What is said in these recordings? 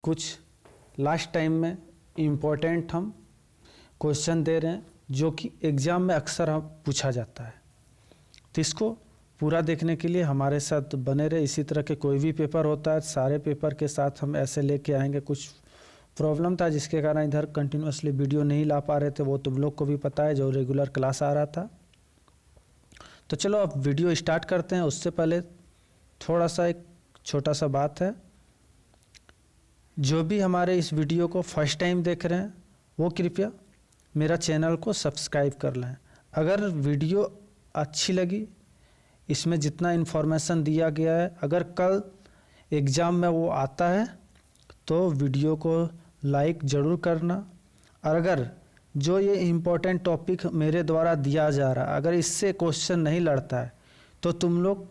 कुछ last time में important हम क्वेश्चन दे रहे हैं जो कि एग्ज़ाम में अक्सर हम पूछा जाता है। तो इसको पूरा देखने के लिए हमारे साथ बने रहे। इसी तरह के कोई भी पेपर होता है, सारे पेपर के साथ हम ऐसे लेके आएंगे। कुछ प्रॉब्लम था जिसके कारण इधर कंटिन्यूसली वीडियो नहीं ला पा रहे थे, वो तुम लोग को भी पता है जो रेगुलर क्लास आ रहा था। तो चलो अब वीडियो स्टार्ट करते हैं। उससे पहले थोड़ा सा एक छोटा सा बात है, जो भी हमारे इस वीडियो को फर्स्ट टाइम देख रहे हैं वो कृपया मेरा चैनल को सब्सक्राइब कर लें। अगर वीडियो अच्छी लगी, इसमें जितना इन्फॉर्मेशन दिया गया है, अगर कल एग्ज़ाम में वो आता है तो वीडियो को लाइक ज़रूर करना। और अगर जो ये इम्पोर्टेंट टॉपिक मेरे द्वारा दिया जा रहा है, अगर इससे क्वेश्चन नहीं लड़ता है तो तुम लोग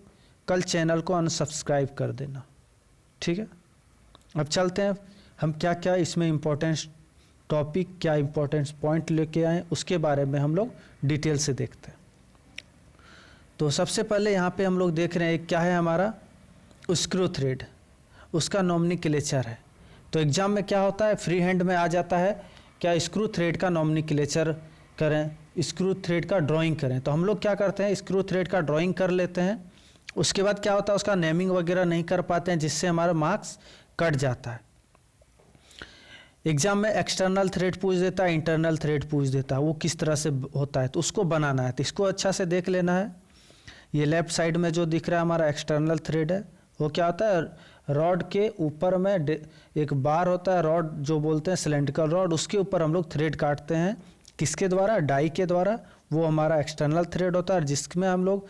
कल चैनल को अनसब्सक्राइब कर देना, ठीक है। अब चलते हैं हम क्या क्या इसमें इम्पोर्टेंट टॉपिक, क्या इम्पोर्टेंट पॉइंट लेके आए, उसके बारे में हम लोग डिटेल से देखते हैं। तो सबसे पहले यहाँ पे हम लोग देख रहे हैं क्या है हमारा स्क्रू थ्रेड, उसका नॉमेनक्लेचर है। तो एग्ज़ाम में क्या होता है, फ्री हैंड में आ जाता है क्या स्क्रू थ्रेड का नॉमेनक्लेचर करें, स्क्रू थ्रेड का ड्राइंग करें। तो हम लोग क्या करते हैं, स्क्रू थ्रेड का ड्राइंग कर लेते हैं। उसके बाद क्या होता है, उसका नेमिंग वगैरह नहीं कर पाते हैं, जिससे हमारा मार्क्स कट जाता है। एग्जाम में एक्सटर्नल थ्रेड पूछ देता है, इंटरनल थ्रेड पूछ देता है, वो किस तरह से होता है तो उसको बनाना है। तो इसको अच्छा से देख लेना है। ये लेफ्ट साइड में जो दिख रहा है हमारा एक्सटर्नल थ्रेड है, वो क्या होता है, रॉड के ऊपर में एक बार होता है, रॉड जो बोलते हैं सिलेंड्रिकल रॉड, उसके ऊपर हम लोग थ्रेड काटते हैं। किसके द्वारा, डाई के द्वारा, वो हमारा एक्सटर्नल थ्रेड होता है। जिसमें हम लोग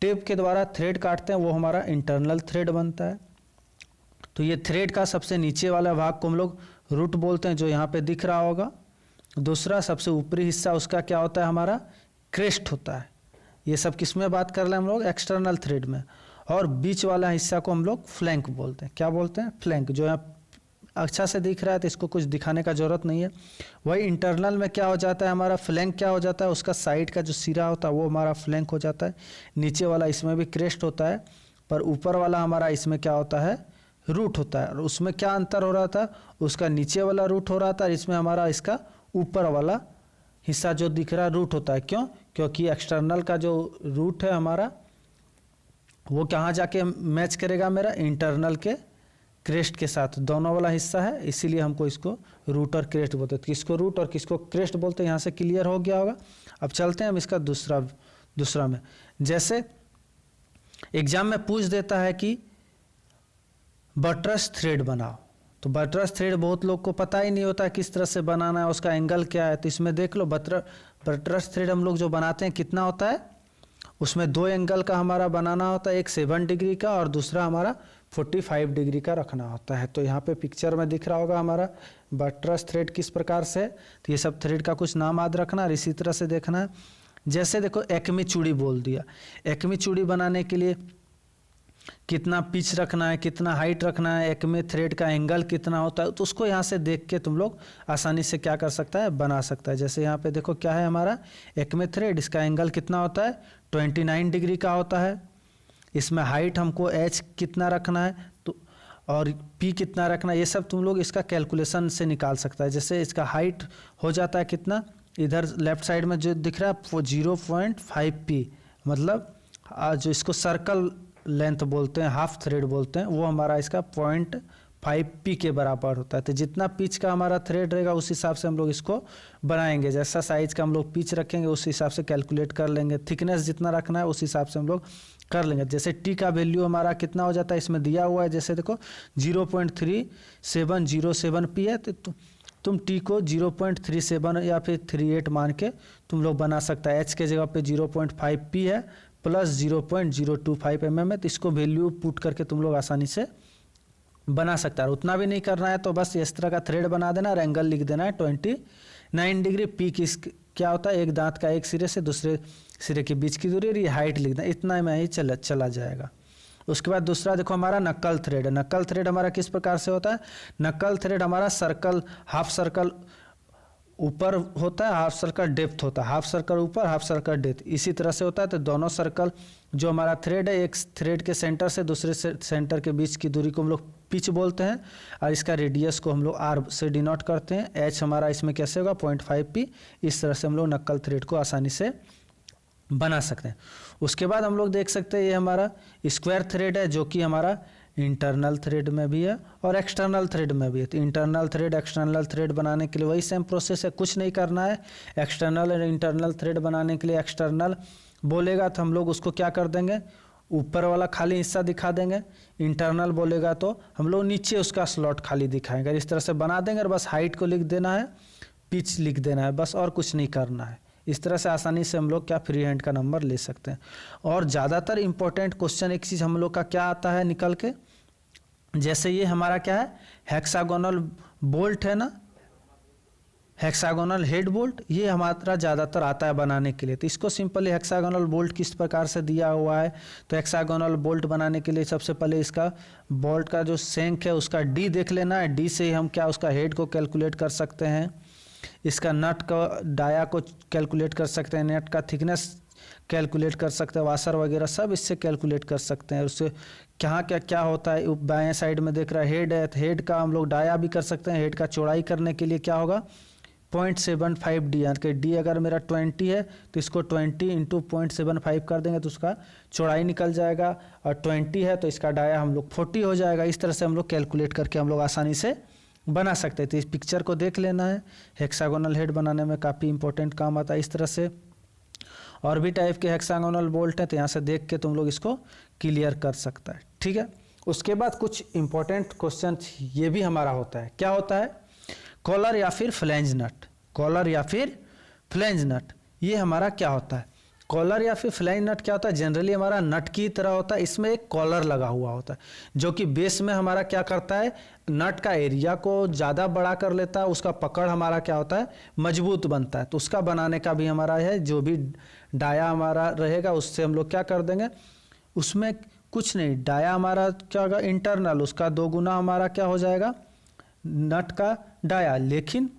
टेप के द्वारा थ्रेड काटते हैं वो हमारा इंटरनल थ्रेड बनता है। तो ये थ्रेड का सबसे नीचे वाला भाग को हम लोग रूट बोलते हैं, जो यहाँ पे दिख रहा होगा। दूसरा सबसे ऊपरी हिस्सा उसका क्या होता है, हमारा क्रेस्ट होता है। ये सब किस में बात कर रहे हैं हम लोग, एक्सटर्नल थ्रेड में। और बीच वाला हिस्सा को हम लोग फ्लैंक बोलते हैं। क्या बोलते हैं, फ्लैंक। जो यहाँ अच्छा से दिख रहा है तो इसको कुछ दिखाने का ज़रूरत नहीं है। वही इंटरनल में क्या हो जाता है हमारा, फ्लैंक क्या हो जाता है, उसका साइड का जो सिरा होता है वो हमारा फ्लैंक हो जाता है। नीचे वाला इसमें भी क्रेस्ट होता है, पर ऊपर वाला हमारा इसमें क्या होता है, रूट होता है। और उसमें क्या अंतर हो रहा था, उसका नीचे वाला रूट हो रहा था, इसमें हमारा इसका ऊपर वाला हिस्सा जो दिख रहा है रूट होता है। क्यों, क्योंकि एक्सटर्नल का जो रूट है हमारा वो कहाँ जाके मैच करेगा, मेरा इंटरनल के क्रेस्ट के साथ, दोनों वाला हिस्सा है, इसीलिए हमको इसको रूट और क्रेस्ट बोलते हैं। किसको रूट और किसको क्रेस्ट बोलते हैं, यहाँ से क्लियर हो गया होगा। अब चलते हैं हम इसका दूसरा में। जैसे एग्जाम में पूछ देता है कि बटरस थ्रेड बनाओ, तो बटरस थ्रेड बहुत लोग को पता ही नहीं होता है किस तरह से बनाना है, उसका एंगल क्या है। तो इसमें देख लो, बटरस थ्रेड हम लोग जो बनाते हैं कितना होता है, उसमें दो एंगल का हमारा बनाना होता है, एक 7 डिग्री का और दूसरा हमारा 45 डिग्री का रखना होता है। तो यहाँ पे पिक्चर में दिख रहा होगा हमारा बटरस थ्रेड किस प्रकार से। तो ये सब थ्रेड का कुछ नाम याद रखना और इसी तरह से देखना है। जैसे देखो एक्मी चूड़ी बोल दिया, एक्मी चूड़ी बनाने के लिए कितना पिच रखना है, कितना हाइट रखना है, एक्मे थ्रेड का एंगल कितना होता है, तो उसको यहाँ से देख के तुम लोग आसानी से क्या कर सकता है, बना सकता है। जैसे यहाँ पे देखो क्या है हमारा एक्मे थ्रेड, इसका एंगल कितना होता है, 29 डिग्री का होता है। इसमें हाइट हमको एच कितना रखना है तो और पी कितना रखना है, ये सब तुम लोग इसका कैलकुलेशन से निकाल सकता है। जैसे इसका हाइट हो जाता है कितना, इधर लेफ्ट साइड में जो दिख रहा है 0.5 पी, मतलब जो इसको सर्कल लेंथ बोलते हैं, हाफ थ्रेड बोलते हैं, वो हमारा इसका 0.5 पी के बराबर होता है। तो जितना पिच का हमारा थ्रेड रहेगा उस हिसाब से हम लोग इसको बनाएंगे। जैसा साइज का हम लोग पिच रखेंगे उस हिसाब से कैलकुलेट कर लेंगे। थिकनेस जितना रखना है उस हिसाब से हम लोग कर लेंगे। जैसे टी का वैल्यू हमारा कितना हो जाता है, इसमें दिया हुआ है, जैसे देखो 0.3707 पी है, तो तुम टी को 0.37 या फिर 38 मान के तुम लोग बना सकता है। एच के जगह पे 0.5 पी है प्लस 0.025 mm है, तो इसको वैल्यू पुट करके तुम लोग आसानी से बना सकता है। उतना भी नहीं करना है तो बस इस तरह का थ्रेड बना देना और एंगल लिख देना है 29 डिग्री। पी किस क्या होता है, एक दांत का एक सिरे से दूसरे सिरे के बीच की दूरी, और ये हाइट लिख देना, इतना में ही चला जाएगा। उसके बाद दूसरा देखो हमारा नक्कल थ्रेड है। नक्कल थ्रेड हमारा किस प्रकार से होता है, नक्कल थ्रेड हमारा सर्कल, हाफ सर्कल ऊपर होता है, हाफ सर्कल डेप्थ होता है, हाफ सर्कल ऊपर, हाफ सर्कल डेप्थ, इसी तरह से होता है। तो दोनों सर्कल जो हमारा थ्रेड है, एक थ्रेड के सेंटर से दूसरे सेंटर के बीच की दूरी को हम लोग पिच बोलते हैं, और इसका रेडियस को हम लोग आर से डिनोट करते हैं। एच हमारा इसमें कैसे होगा 0.5p। इस तरह से हम लोग नक्कल थ्रेड को आसानी से बना सकते हैं। उसके बाद हम लोग देख सकते हैं ये हमारा स्क्वायर थ्रेड है, जो कि हमारा इंटरनल थ्रेड में भी है और एक्सटर्नल थ्रेड में भी है। तो इंटरनल थ्रेड एक्सटर्नल थ्रेड बनाने के लिए वही सेम प्रोसेस है, कुछ नहीं करना है। एक्सटर्नल और इंटरनल थ्रेड बनाने के लिए एक्सटर्नल बोलेगा तो हम लोग उसको क्या कर देंगे, ऊपर वाला खाली हिस्सा दिखा देंगे। इंटरनल बोलेगा तो हम लोग नीचे उसका स्लॉट खाली दिखाएंगे। इस तरह से बना देंगे और बस हाइट को लिख देना है, पिच लिख देना है, बस और कुछ नहीं करना है। इस तरह से आसानी से हम लोग क्या फ्री हैंड का नंबर ले सकते हैं। और ज़्यादातर इंपॉर्टेंट क्वेश्चन एक चीज़ हम लोग का क्या आता है निकल के, जैसे ये हमारा क्या है हेक्सागोनल बोल्ट है ना, हेक्सागोनल हेड बोल्ट, ये हमारा ज़्यादातर आता है बनाने के लिए। तो इसको सिंपली हेक्सागोनल बोल्ट किस प्रकार से दिया हुआ है, तो हेक्सागोनल बोल्ट बनाने के लिए सबसे पहले इसका बोल्ट का जो सेंक है उसका डी देख लेना है। डी से ही हम क्या उसका हेड को कैलकुलेट कर सकते हैं, इसका नट का डाया को कैलकुलेट कर सकते हैं, नट का थिकनेस कैलकुलेट कर सकते हैं, वाशर वगैरह सब इससे कैलकुलेट कर सकते हैं। उससे क्या क्या क्या होता है, बाएं साइड में देख रहा है हेड है, तो हेड का हम लोग डाया भी कर सकते हैं। हेड का चौड़ाई करने के लिए क्या होगा 0.75 डी, यानी कि डी अगर मेरा 20 है तो इसको 20 इंटू 0.75 कर देंगे तो उसका चौड़ाई निकल जाएगा, और 20 है तो इसका डाया हम लोग 40 हो जाएगा। इस तरह से हम लोग कैलकुलेट करके हम लोग आसानी से बना सकते हैं। तो इस पिक्चर को देख लेना है, हेक्सागोनल हेड बनाने में काफ़ी इंपॉर्टेंट काम आता है। इस तरह से और भी टाइप के हेक्सागोनल बोल्ट हैं, तो यहाँ से देख के तुम लोग इसको क्लियर कर सकता है, ठीक है। उसके बाद कुछ इंपॉर्टेंट क्वेश्चन ये भी हमारा होता है, क्या होता है कॉलर या फिर फ्लैंज नट। कॉलर या फिर फ्लैंज नट ये हमारा क्या होता है, कॉलर या फिर फ्लैंज नट क्या होता है, जनरली हमारा नट की तरह होता है, इसमें एक कॉलर लगा हुआ होता है जो कि बेस में हमारा क्या करता है नट का एरिया को ज़्यादा बड़ा कर लेता है, उसका पकड़ हमारा क्या होता है मजबूत बनता है। तो उसका बनाने का भी हमारा है, जो भी डाया हमारा रहेगा उससे हम लोग क्या कर देंगे, उसमें कुछ नहीं, डाया हमारा क्या होगा इंटरनल, उसका 2 गुना हमारा क्या हो जाएगा नट का डाया। लेकिन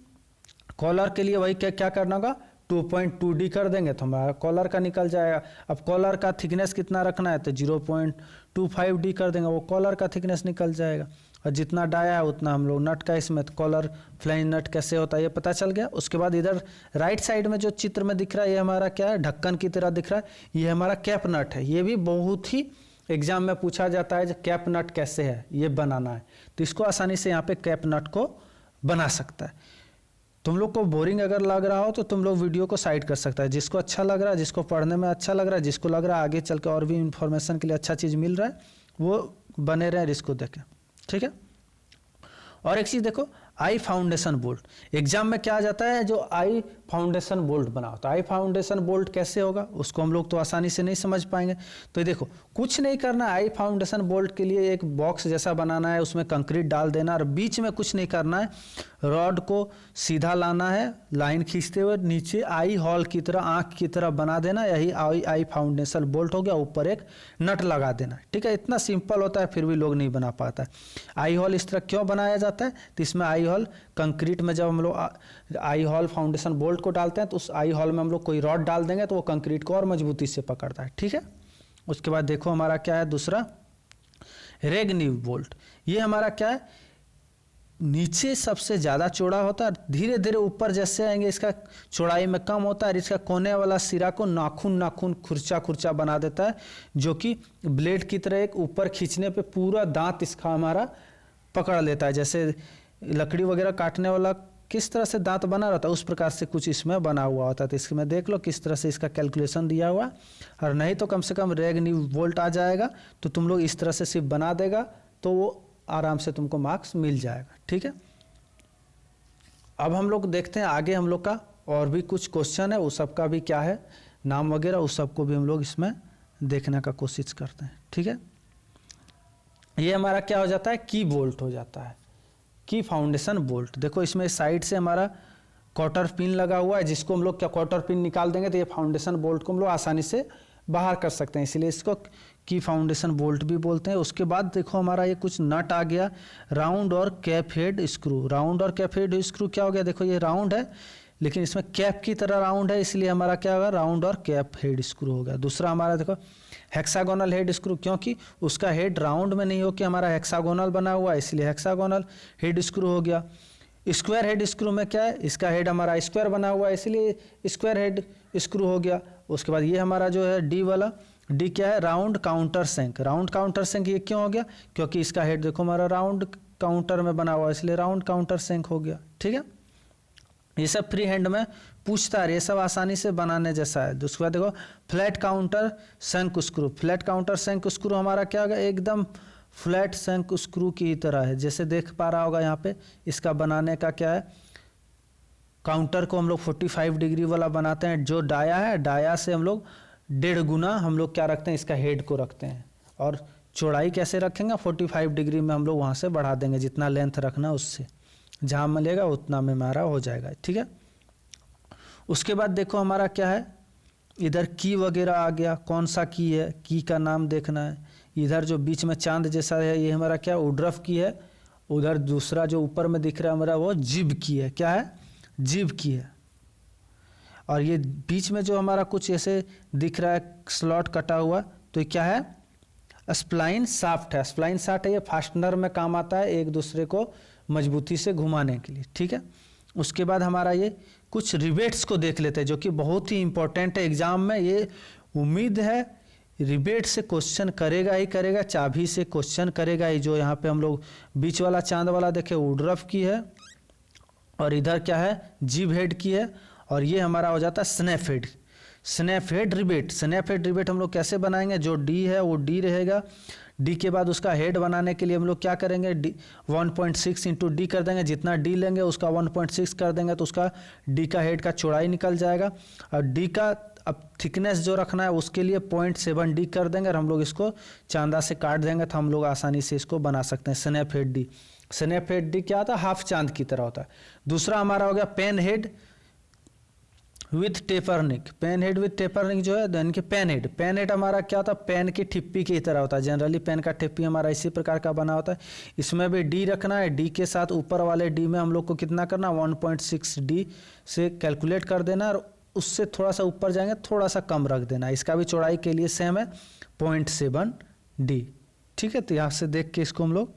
कॉलर के लिए वही क्या करना होगा 2.2D कर देंगे तो हमारा कॉलर का निकल जाएगा। अब कॉलर का थिकनेस कितना रखना है तो 0.25D कर देंगे, वो कॉलर का थिकनेस निकल जाएगा। और जितना डाया है उतना हम लोग नट का इसमें, तो कॉलर फ्लैंज नट कैसे होता है ये पता चल गया। उसके बाद इधर राइट साइड में जो चित्र में दिख रहा है ये हमारा क्या है ढक्कन की तरह दिख रहा है, ये हमारा कैप नट है। ये भी बहुत ही एग्जाम में पूछा जाता है, जो कैप नट कैसे है ये बनाना है, तो इसको आसानी से यहाँ पे कैप नट को बना सकता है। तुम लोग को बोरिंग अगर लग रहा हो तो तुम लोग वीडियो को साइड कर सकता है, जिसको अच्छा लग रहा है, जिसको पढ़ने में अच्छा लग रहा है, जिसको लग रहा है आगे चल के और भी इन्फॉर्मेशन के लिए अच्छा चीज़ मिल रहा है वो बने रहे इसको देखें, ठीक है। और एक चीज़ देखो आई फाउंडेशन बोल्ट, एग्जाम में क्या आ जाता है जो आई फाउंडेशन बोल्ट बना होता है। आई फाउंडेशन बोल्ट कैसे होगा उसको हम लोग तो आसानी से नहीं समझ पाएंगे। तो ये देखो कुछ नहीं करना, आई फाउंडेशन बोल्ट के लिए एक बॉक्स जैसा बनाना है, उसमें कंक्रीट डाल देना और बीच में कुछ नहीं करना है, रॉड को सीधा लाना है लाइन खींचते हुए, नीचे आई हॉल की तरह आँख की तरह बना देना, यही आई फाउंडेशन बोल्ट हो गया। ऊपर एक नट लगा देना, ठीक है। इतना सिंपल होता है फिर भी लोग नहीं बना पाता है। आई हॉल इस तरह क्यों बनाया जाता है, तो इसमें आई हॉल कंक्रीट में जब हम लोग आई हॉल फाउंडेशन बोल्ट को डालते हैं तो उस आई हॉल में हम लोग कोई रॉड डाल देंगे तो वो कंक्रीट को और मजबूती से पकड़ता है, ठीक है। उसके बाद देखो हमारा क्या है दूसरा रेगनिव बोल्ट। ये हमारा क्या है नीचे सबसे ज़्यादा चौड़ा होता है, धीरे धीरे ऊपर जैसे आएंगे इसका चौड़ाई में कम होता है, और इसका कोने वाला सिरा को नाखून खुरचा बना देता है, जो कि ब्लेड की तरह एक ऊपर खींचने पे पूरा दांत इसका हमारा पकड़ लेता है। जैसे लकड़ी वगैरह काटने वाला किस तरह से दांत बना रहता है उस प्रकार से कुछ इसमें बना हुआ होता है। तो इसमें देख लो किस तरह से इसका कैलकुलेशन दिया हुआ, और नहीं तो कम से कम रेगनिव बोल्ट आ जाएगा तो तुम लोग इस तरह से सिर्फ बना देगा तो वो आराम से तुमको मार्क्स मिल जाएगा, ठीक है। अब हम लोग देखते हैं आगे हम लोग का और भी कुछ क्वेश्चन है, उस सब का भी क्या है नाम वगैरह उस सबको भी हम लोग इसमें देखने का कोशिश करते हैं, ठीक है। ये हमारा क्या हो जाता है की बोल्ट हो जाता है, की फाउंडेशन बोल्ट। देखो इसमें साइड से हमारा क्वार्टर पिन लगा हुआ है, जिसको हम लोग क्या क्वार्टर पिन निकाल देंगे तो ये फाउंडेशन बोल्ट को हम लोग आसानी से बाहर कर सकते हैं, इसलिए इसको की फाउंडेशन बोल्ट भी बोलते हैं। उसके बाद देखो हमारा ये कुछ नट आ गया, राउंड और कैप हेड स्क्रू। राउंड और कैप हेड स्क्रू क्या हो गया, देखो ये राउंड है, लेकिन इसमें कैप की तरह राउंड है, इसलिए हमारा क्या होगा, राउंड और कैप हेड स्क्रू हो गया। दूसरा हमारा देखो हेक्सागोनल हेड स्क्रू, क्योंकि उसका हेड राउंड में नहीं हो कि हमारा हेक्सागोनल बना हुआ है, इसलिए हेक्सागोनल हेड स्क्रू हो गया। स्क्वायर हेड स्क्रू में क्या है, इसका हेड हमारा स्क्वायर बना हुआ है, इसलिए स्क्वायर हेड स्क्रू हो गया। उसके बाद ये हमारा जो है डी वाला, डी क्या है, राउंड काउंटर सैंक। राउंड काउंटर सैंक ये क्यों हो गया, क्योंकि इसका हेड देखो हमारा राउंड काउंटर में बना हुआ है, इसलिए राउंड काउंटर सैंक हो गया। ठीक है, ये सब फ्री हैंड में पूछता है, ये सब आसानी से बनाने जैसा है। उसके बाद देखो flat counter शंक screw. Flat counter शंक screw हमारा क्या होगा, एकदम फ्लैट शंक स्क्रू की तरह है, जैसे देख पा रहा होगा यहाँ पे। इसका बनाने का क्या है, काउंटर को हम लोग 45 डिग्री वाला बनाते हैं, जो डाया है डाया से हम लोग 1.5 गुना हम लोग क्या रखते हैं, इसका हेड को रखते हैं। और चौड़ाई कैसे रखेंगे, 45 डिग्री में हम लोग वहाँ से बढ़ा देंगे, जितना लेंथ रखना उससे जहाँ मिलेगा उतना में हमारा हो जाएगा। ठीक है, उसके बाद देखो हमारा क्या है, इधर की वगैरह आ गया, कौन सा की है, की का नाम देखना है। इधर जो बीच में चांद जैसा है ये हमारा क्या, उड्रफ की है। उधर दूसरा जो ऊपर में दिख रहा है हमारा वो जिब की है, क्या है, जिब की है। और ये बीच में जो हमारा कुछ ऐसे दिख रहा है स्लॉट कटा हुआ, तो ये क्या है, स्प्लाइन शाफ्ट है। स्प्लाइन शाफ्ट है, ये फास्टनर में काम आता है, एक दूसरे को मजबूती से घुमाने के लिए। ठीक है, उसके बाद हमारा ये कुछ रिवेट्स को देख लेते हैं, जो कि बहुत ही इंपॉर्टेंट है एग्जाम में। ये उम्मीद है रिवेट से क्वेश्चन करेगा ही करेगा, चाबी से क्वेश्चन करेगा ही। जो यहाँ पे हम लोग बीच वाला चांद वाला देखे उड्रफ की है, और इधर क्या है, जिब हेड की है, और ये हमारा हो जाता है snap head. Snap head rivet, snap head rivet हम लोग कैसे बनाएंगे, जो डी है वो डी रहेगा। डी के बाद उसका हेड बनाने के लिए हम लोग क्या करेंगे, डी 1.6 इंटू डी कर देंगे। जितना डी लेंगे उसका 1.6 कर देंगे, तो उसका डी का हेड का चौड़ाई निकल जाएगा। और डी का अब थिकनेस जो रखना है उसके लिए 0.7 डी कर देंगे, और हम लोग इसको चांदा से काट देंगे, तो हम लोग आसानी से इसको बना सकते हैं। Snap head D, snap head D क्या होता है, हाफ चांद की तरह होता है। दूसरा हमारा हो गया pen head with taper nick. Pen head with taper nick जो है, यानी कि पेन हेड। पेन हेड हमारा क्या होता है, पेन की ठिप्पी की तरह होता है। जनरली पेन का ठिप्पी हमारा इसी प्रकार का बना होता है। इसमें भी डी रखना है, डी के साथ ऊपर वाले डी में हम लोग को कितना करना, 1.6 डी से कैलकुलेट कर देना, और उससे थोड़ा सा ऊपर जाएंगे थोड़ा सा कम रख देना। इसका भी चौड़ाई के लिए सेम है 0.7 डी। ठीक है, तो यहाँ से देख के इसको हम लोग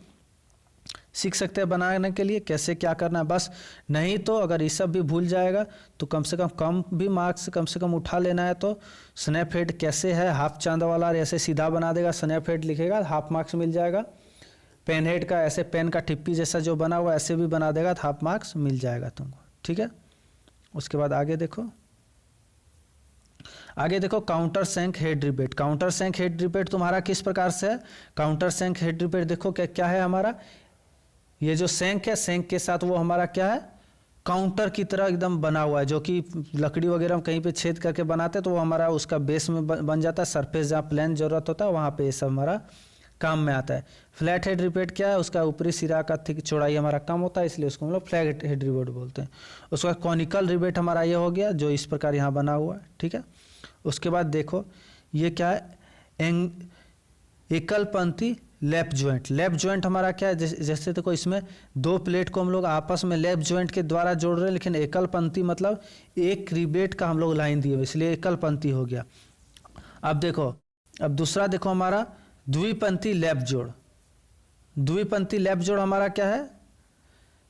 सीख सकते हैं बनाने के लिए कैसे क्या करना है। बस नहीं तो अगर ये सब भी भूल जाएगा तो कम से कम भी मार्क्स कम से कम उठा लेना है। तो स्नैप हेड कैसे है, हाफ चांद वाला, ऐसे सीधा बना देगा, स्नैप हेड लिखेगा, हाफ मार्क्स मिल जाएगा। पेन हेड का ऐसे पेन का टिप्पी जैसा जो बना हुआ ऐसे भी बना देगा, तो हाफ मार्क्स मिल जाएगा तुमको। ठीक है, उसके बाद आगे देखो, आगे देखो काउंटर सैंक हेड रिपेट। काउंटर सैंक हेड रिपेट तुम्हारा किस प्रकार से है, काउंटर सैंक हेड रिपेट देखो क्या क्या है हमारा, ये जो सैंक है, सैंक के साथ वो हमारा क्या है, काउंटर की तरह एकदम बना हुआ है, जो कि लकड़ी वगैरह हम कहीं पे छेद करके बनाते हैं तो वो हमारा उसका बेस में बन जाता है। सरफेस जहाँ प्लेन जरूरत होता है वहाँ पे ये सब हमारा काम में आता है। फ्लैट हेड रिपेट क्या है, उसका ऊपरी सिरा का थिक चौड़ाई हमारा कम होता है, इसलिए उसको हम लोग फ्लैट हेड रिपेट बोलते हैं। उसका कॉनिकल रिपेट हमारा ये हो गया, जो इस प्रकार यहाँ बना हुआ है। ठीक है, उसके बाद देखो ये क्या है, एकल पंक्ति लैप ज्वाइंट। लैप ज्वाइंट हमारा क्या है, जैसे देखो इसमें दो प्लेट को हम लोग आपस में लैप ज्वाइंट के द्वारा जोड़ रहे हैं, लेकिन एकल पंक्ति मतलब एक रिवेट का हम लोग लाइन दिए, इसलिए एकल पंक्ति हो गया। अब देखो, अब दूसरा देखो हमारा द्विपंक्ति लैप जोड़। द्विपंक्ति लैप जोड़ हमारा क्या है,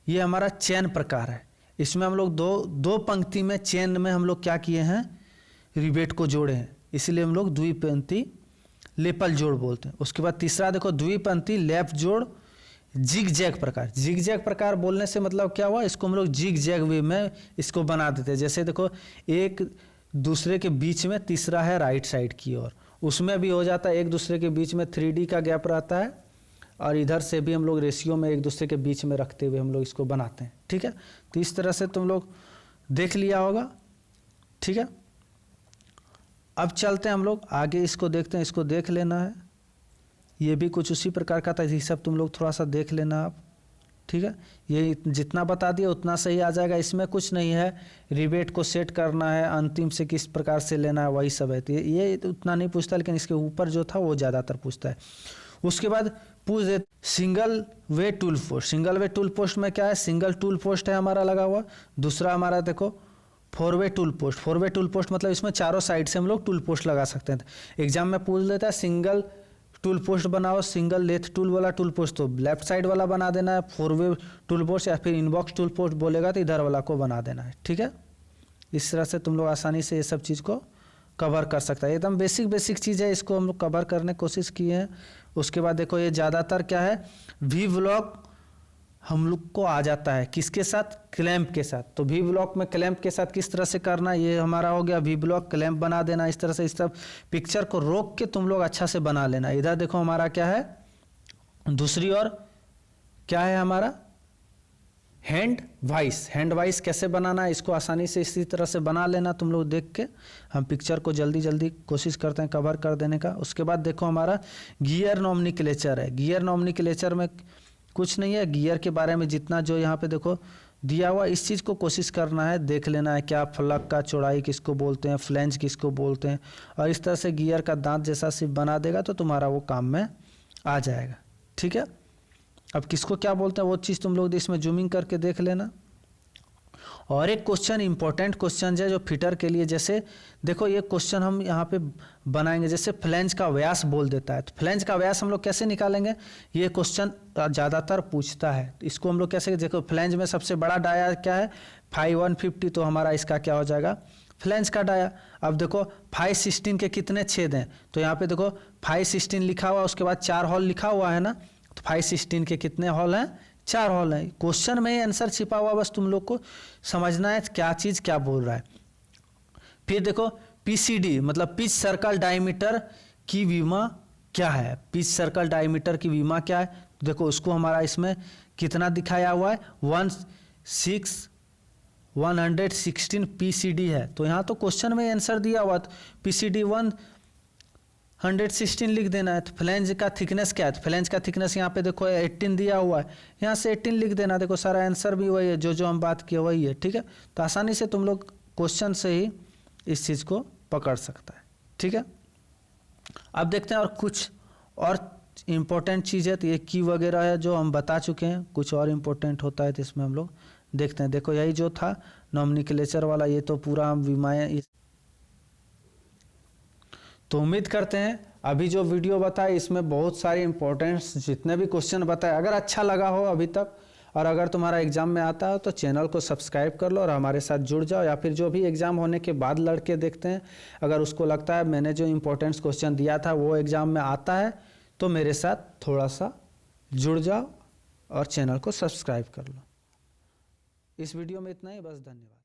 ये हमारा चैन प्रकार है। इसमें हम लोग दो पंक्ति में चैन में हम लोग क्या किए हैं, रिवेट को जोड़े हैं, इसलिए हम लोग द्विपंक्ति लेपल जोड़ बोलते हैं। उसके बाद तीसरा देखो द्विपंक्ति लैप जोड़ जिग जैग प्रकार। जिग जैग प्रकार बोलने से मतलब क्या हुआ, इसको हम लोग जिग जैग वे में इसको बना देते हैं। जैसे देखो एक दूसरे के बीच में, तीसरा है राइट साइड की ओर, उसमें भी हो जाता है एक दूसरे के बीच में 3D का गैप रहता है, और इधर से भी हम लोग रेशियो में एक दूसरे के बीच में रखते हुए हम लोग इसको बनाते हैं। ठीक है, तो इस तरह से तुम लोग देख लिया होगा। ठीक है, अब चलते हैं हम लोग आगे, इसको देखते हैं, इसको देख लेना है, ये भी कुछ उसी प्रकार का था, ये सब तुम लोग थोड़ा सा देख लेना आप। ठीक है, ये जितना बता दिया उतना सही आ जाएगा, इसमें कुछ नहीं है, रिवेट को सेट करना है, अंतिम से किस प्रकार से लेना है वही सब है। तो ये उतना नहीं पूछता, लेकिन इसके ऊपर जो था वो ज़्यादातर पूछता है। उसके बाद पूछ दे single way tool post. Single way tool post में क्या है, सिंगल टूल पोस्ट है हमारा लगा हुआ। दूसरा हमारा देखो 4 वे टूल पोस्ट। 4 वे टूल पोस्ट मतलब इसमें चारों साइड से हम लोग टूल पोस्ट लगा सकते हैं। एग्जाम में पूछ लेता है सिंगल टूल पोस्ट बनाओ, सिंगल लेथ टूल वाला टूल पोस्ट तो लेफ्ट साइड वाला बना देना है, 4 वे टूल पोस्ट या फिर इनबॉक्स टूल पोस्ट बोलेगा तो इधर वाला को बना देना है। ठीक है, इस तरह से तुम लोग आसानी से ये सब चीज़ को कवर कर सकता है। एकदम बेसिक चीज़ है, इसको हम लोग कवर करने की कोशिश किए हैं। उसके बाद देखो ये ज़्यादातर क्या है, वी ब्लॉक हम लोग को आ जाता है किसके साथ, क्लैंप के साथ। तो वी ब्लॉक में क्लैंप के साथ किस तरह से करना, ये हमारा हो गया वी ब्लॉक क्लैंप बना देना। इस तरह से इस सब पिक्चर को रोक के तुम लोग अच्छा से बना लेना। इधर देखो हमारा क्या है, दूसरी ओर क्या है हमारा, हैंड वाइस। हैंड वाइस कैसे बनाना है, इसको आसानी से इसी तरह से बना लेना तुम लोग देख के। हम पिक्चर को जल्दी कोशिश करते हैं कवर कर देने का। उसके बाद देखो हमारा गियर नॉमिनक्लेचर है। गियर नॉमिनक्लेचर में कुछ नहीं है, गियर के बारे में जितना जो यहाँ पे देखो दिया हुआ, इस चीज़ को कोशिश करना है, देख लेना है क्या फ्लग का चौड़ाई किसको बोलते हैं, फ्लेंज किसको बोलते हैं, और इस तरह से गियर का दांत जैसा सिर्फ बना देगा तो तुम्हारा वो काम में आ जाएगा। ठीक है, अब किसको क्या बोलते हैं वो चीज़ तुम लोग इसमें जूमिंग करके देख लेना। और एक क्वेश्चन इंपॉर्टेंट क्वेश्चन है जो फिटर के लिए, जैसे देखो ये क्वेश्चन हम यहाँ पे बनाएंगे, जैसे फ्लेंज का व्यास बोल देता है, तो फ्लेंज का व्यास हम लोग कैसे निकालेंगे, ये क्वेश्चन ज़्यादातर पूछता है। इसको हम लोग कैसे, देखो फ्लेंज में सबसे बड़ा डाया क्या है 5/150, तो हमारा इसका क्या हो जाएगा फ्लेंज का डाया। अब देखो 5/16 के कितने छेद हैं, तो यहाँ पे देखो 5/16 लिखा हुआ, उसके बाद 4 हॉल लिखा हुआ है ना, तो 5/16 के कितने हॉल हैं, 4 हॉल है। क्वेश्चन में आंसर छिपा हुआ, बस तुम लोग को समझना है क्या चीज़ क्या बोल रहा है। फिर देखो पीसीडी मतलब पिच सर्कल डायमीटर की विमा क्या है, पिच सर्कल डायमीटर की विमा क्या है, तो देखो उसको हमारा इसमें कितना दिखाया हुआ है 116 पीसीडी है। तो यहाँ तो क्वेश्चन में आंसर दिया हुआ, तो पीसीडी 116 लिख देना है। तो फ्लेंज का थिकनेस क्या है, तो फ्लेंज का थिकनेस यहाँ पे देखो 18 दिया हुआ है, यहाँ से 18 लिख देना। देखो सारा आंसर भी वही है, जो हम बात किए वही है। ठीक है, तो आसानी से तुम लोग क्वेश्चन से ही इस चीज़ को पकड़ सकता है। ठीक है, अब देखते हैं और कुछ और इम्पोर्टेंट चीज़ है, तो ये की वगैरह है जो हम बता चुके हैं, कुछ और इम्पोर्टेंट होता है तो इसमें हम लोग देखते हैं। देखो यही जो था नॉमिनक्लेचर वाला, ये तो पूरा हम विमाएँ। तो उम्मीद करते हैं अभी जो वीडियो बताए इसमें बहुत सारे इंपॉर्टेंट्स जितने भी क्वेश्चन बताए, अगर अच्छा लगा हो अभी तक, और अगर तुम्हारा एग्ज़ाम में आता हो तो चैनल को सब्सक्राइब कर लो और हमारे साथ जुड़ जाओ। या फिर जो भी एग्ज़ाम होने के बाद लड़के देखते हैं, अगर उसको लगता है मैंने जो इंपॉर्टेंट्स क्वेश्चन दिया था वो एग्ज़ाम में आता है, तो मेरे साथ थोड़ा सा जुड़ जाओ और चैनल को सब्सक्राइब कर लो। इस वीडियो में इतना ही, बस धन्यवाद।